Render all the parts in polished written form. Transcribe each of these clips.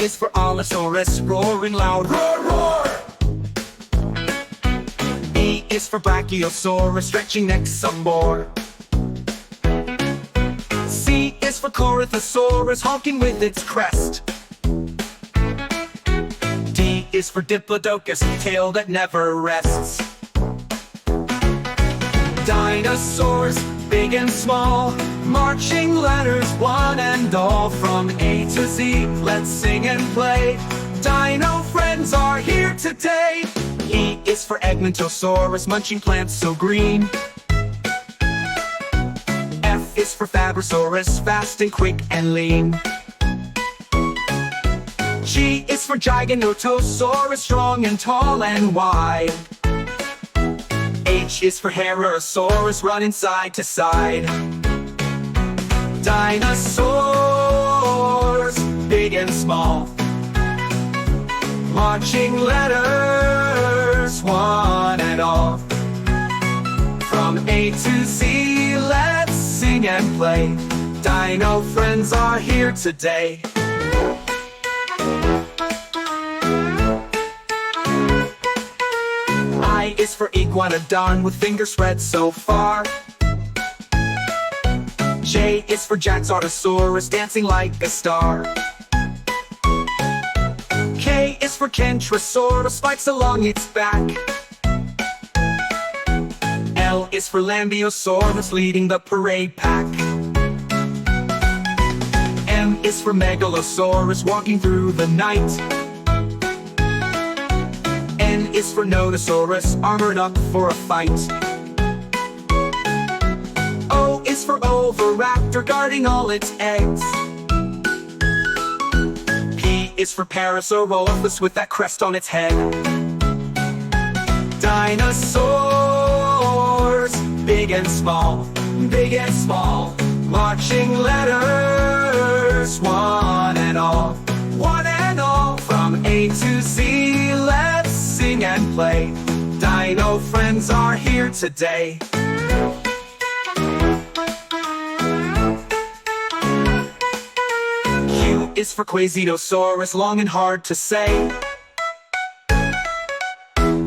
is for Allosaurus, roaring loud, roar, roar. B is for Brachiosaurus, stretching neck some more. C is for Corythosaurus, honking with its crest. D is for Diplodocus, tail that never rests. Dinosaurs, big and small, marching letters one and all. From A to Z, let's sing and play. Dino friends are here today. E is for Edmontosaurus, munching plants so green. F is for Fabrisaurus, fast and quick and lean. G is for Giganotosaurus, strong and tall and wide. H is for Herosaurus, running side to side. Dinosaurs, big and small, marching letters, one and all. From A to Z, let's sing and play. Dino friends are here today. I is for Iguanodon, with fingers spread so far. J is for Jaxartosaurus, dancing like a star. K is for Kentrosaurus, spikes along its back. L is for Lambeosaurus, leading the parade pack. M is for Megalosaurus, walking through the night. N is for Nodosaurus, armored up for a fight. O is for Oviraptor, guarding all its eggs. P is for Parasaurolophus, with that crest on its head. Dinosaurs, big and small, marching letters, one and all, one and all. From A to Z, let's sing and play. Dino friends are here today. Q is for Quasitosaurus, long and hard to say.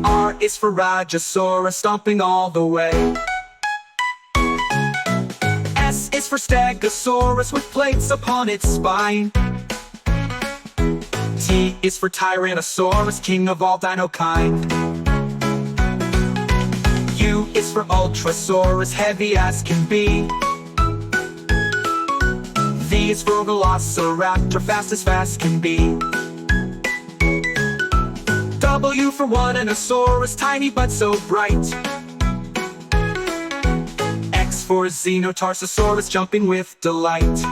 R is for Rajasaurus, stomping all the way. S is for Stegosaurus, with plates upon its spine. T is for Tyrannosaurus, king of all dino kind. U is for Ultrasaurus, heavy as can be. V is for Velociraptor, fast as fast can be. W for Oneanosaurus, tiny but so bright. X for Xenotarsosaurus, jumping with delight.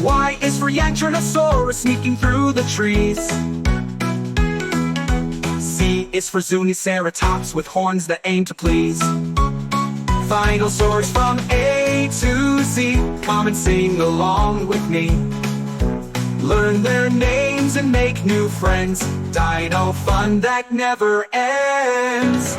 Y is for Yantranosaurus, sneaking through the trees. Z is for Zuniceratops, with horns that aim to please. Final source from A to Z, come and sing along with me. Learn their names and make new friends. Dino fun that never ends.